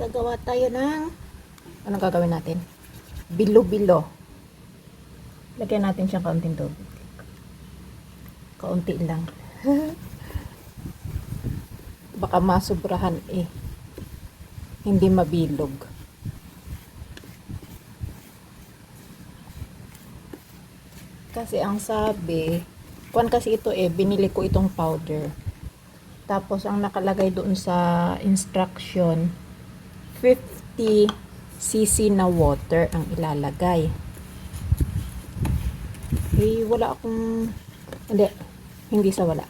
Gagawa tayo ng anong gagawin natin? Bilo-bilo. Lagyan natin siyang kaunting tubig. Kaunti lang. Baka masubrahan eh. Hindi mabilog. Kasi ang sabi, kuwan kasi ito eh, binili ko itong powder. Tapos ang nakalagay doon sa instruction, 50 cc na water ang ilalagay. Eh, wala akong, hindi sa wala.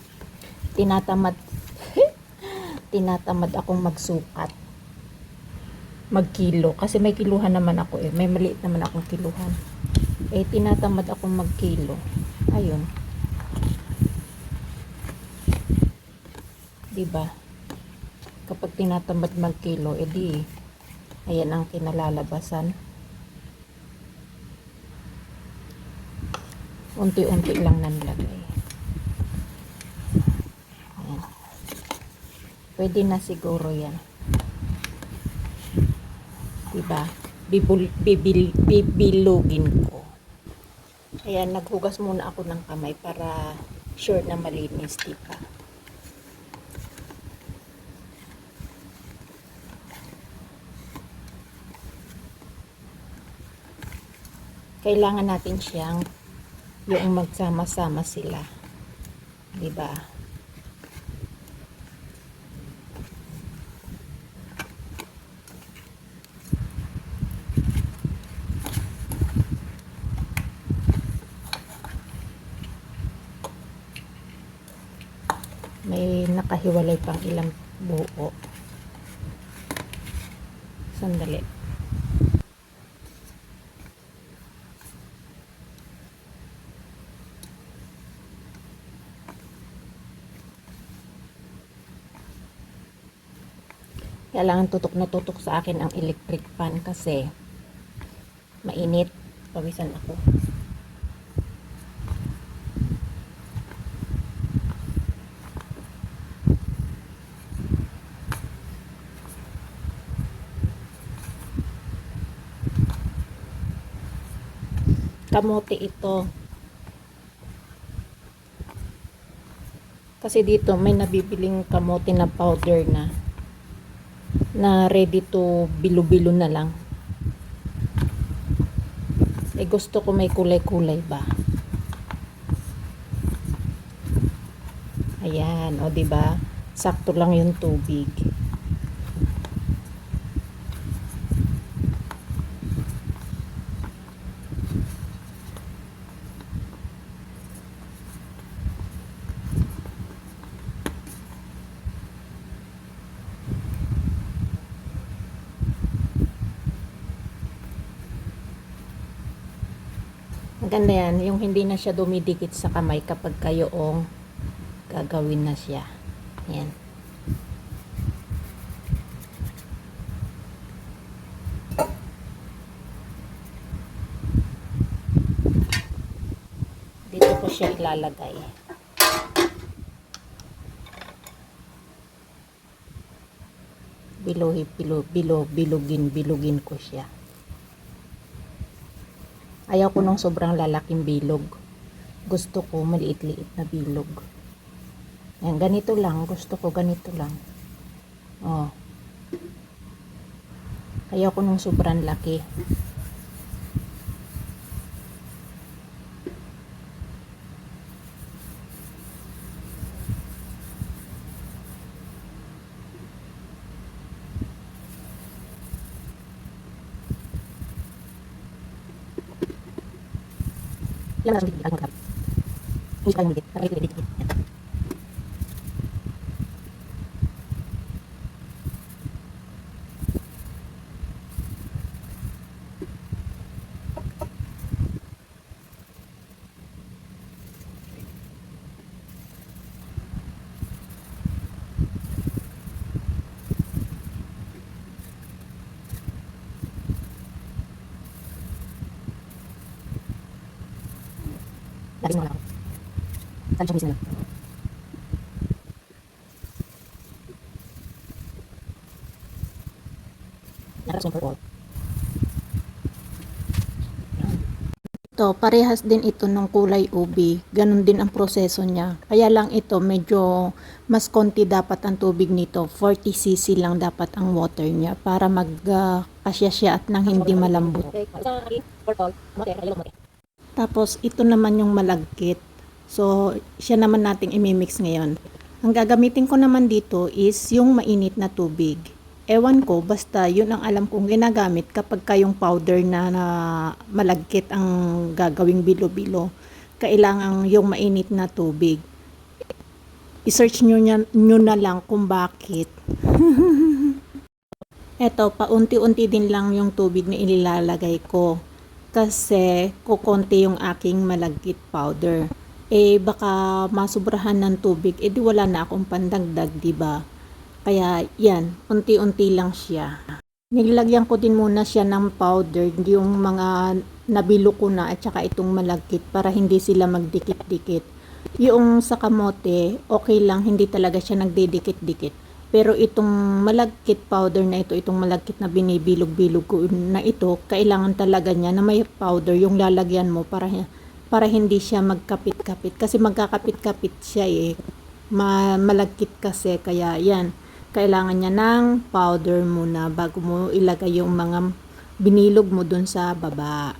Tinatamad, tinatamad akong magsukat. Magkilo. Kasi may kiluhan naman ako eh. May maliit naman akong kiluhan. Eh, tinatamad akong magkilo. Ayun. Diba? Kapag tinatamad magkilo, edi ayan ang kinalalabasan. Unti-unti lang nanlagay. Ayan. Pwede na siguro yan. Diba? Bibilugin ko. Ayan, naghugas muna ako ng kamay para sure na malinis, diba? Kailangan natin siyang yung magsama-sama sila. Diba? May nakahiwalay pang ilang buo. Sandali. Kailangan tutok na tutok sa akin ang electric fan kasi mainit. Pawisan ako. Kamote ito. Kasi dito may nabibiling kamote na powder na ready to bilo-bilo na lang. Eh gusto ko may kulay-kulay ba? Ayan, o di ba? Sakto lang yung tubig. Maganda yan, yung hindi na siya dumidikit sa kamay kapag kayoong gagawin na siya. Yan. Dito ko siya ilalagay. Bilugin ko siya. Ayaw ko nung sobrang lalaking bilog. Gusto ko maliit-liit na bilog. Yan, ganito lang. Gusto ko ganito lang. Oh. Ayaw ko nung sobrang laki. Ilang na dikit, agad. Hindi tayo dikit, para dikit. Lagi mo lang. Sabi siya mismo. Ito, parehas din ito ng kulay ubi. Ganon din ang proseso niya. Kaya lang ito, medyo mas konti dapat ang tubig nito. 40 cc lang dapat ang water niya para magkasya siya at nang hindi malambot. Tapos, ito naman yung malagkit. So, siya naman nating imimix ngayon. Ang gagamitin ko naman dito is yung mainit na tubig. Ewan ko, basta yun ang alam kong ginagamit kapag kayong powder na malagkit ang gagawing bilo-bilo. Kailangan yung mainit na tubig. I-search nyo na lang kung bakit. Eto, paunti-unti din lang yung tubig na inilalagay ko. Kasi kukonti yung aking malagkit powder. Baka masubrahan ng tubig, di wala na akong pandagdag, diba? Kaya yan, unti-unti lang siya. Nilagyan ko din muna siya ng powder, yung mga nabilo ko na at saka itong malagkit para hindi sila magdikit-dikit. Yung sa kamote, okay lang, hindi talaga siya nagdidikit-dikit. Pero itong malagkit powder na ito, itong malagkit na binibilog-bilog ko na ito, kailangan talaga niya na may powder yung lalagyan mo para hindi siya magkapit-kapit. Kasi magkakapit-kapit siya malagkit kasi, kaya yan. Kailangan niya ng powder muna bago mo ilagay yung mga binilog mo dun sa baba.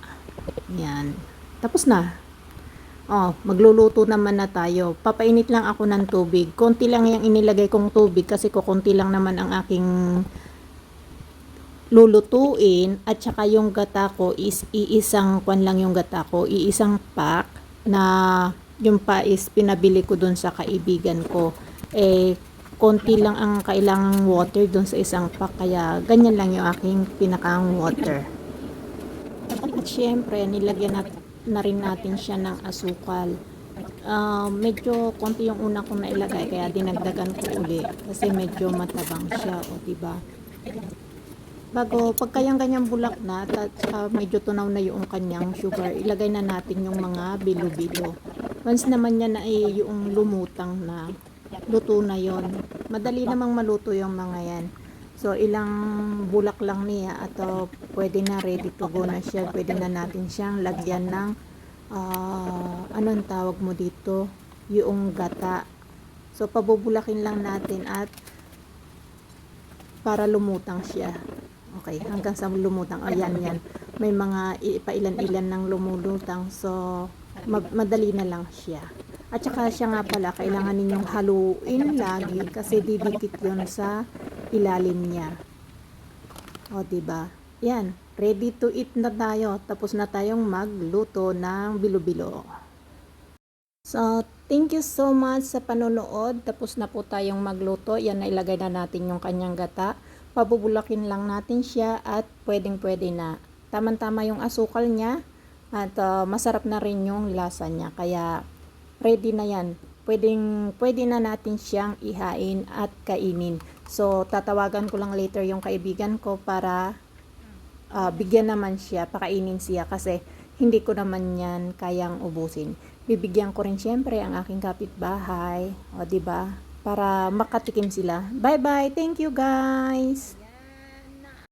Yan. Tapos na. Magluluto naman na tayo. Papainit lang ako ng tubig. Konti lang yung inilagay kong tubig kasi konti lang naman ang aking lulutuin. At saka yung gata ko is iisang iisang pack na yung pa is pinabili ko dun sa kaibigan ko. Konti lang ang kailangang water dun sa isang pack, kaya ganyan lang yung aking pinakang water. At syempre, nilagyan na rin natin siya ng asukal. Medyo konti yung una kong nailagay, kaya dinagdagan ko uli kasi medyo matabang siya, diba? Pagkayang ganyang bulak na at medyo tunaw na yung kanyang sugar, ilagay na natin yung mga bilo-bilo. Once naman yan na yung lumutang na, luto na yon. Madali namang maluto yung mga yan. So, ilang bulak lang niya at pwede na, ready to go na siya. Pwede na natin siyang lagyan ng anong tawag mo dito? Yung gata. So, pabubulakin lang natin at para lumutang siya. Okay, hanggang sa lumutang. Ayan, yan. May mga pailan-ilan ng lumulutang. So, madali na lang siya. At saka siya nga pala, kailangan ninyong haluin lagi kasi didikit yun sa ilalim niya. Diba? Yan, ready to eat na tayo. Tapos na tayong magluto ng bilo-bilo. So, thank you so much sa panonood. Tapos na po tayong magluto. Yan, nailagay na natin yung kanyang gata. Pabubulakin lang natin siya at pwedeng-pwede na. Tama-tama yung asukal niya at masarap na rin yung lasa niya. Kaya, ready na yan. Pwede na natin siyang ihain at kainin. So, tatawagan ko lang later yung kaibigan ko para bigyan naman siya, pakainin siya kasi hindi ko naman yan kayang ubusin. Bibigyan ko rin siyempre ang aking kapitbahay, diba? Para makatikim sila. Bye-bye! Thank you guys!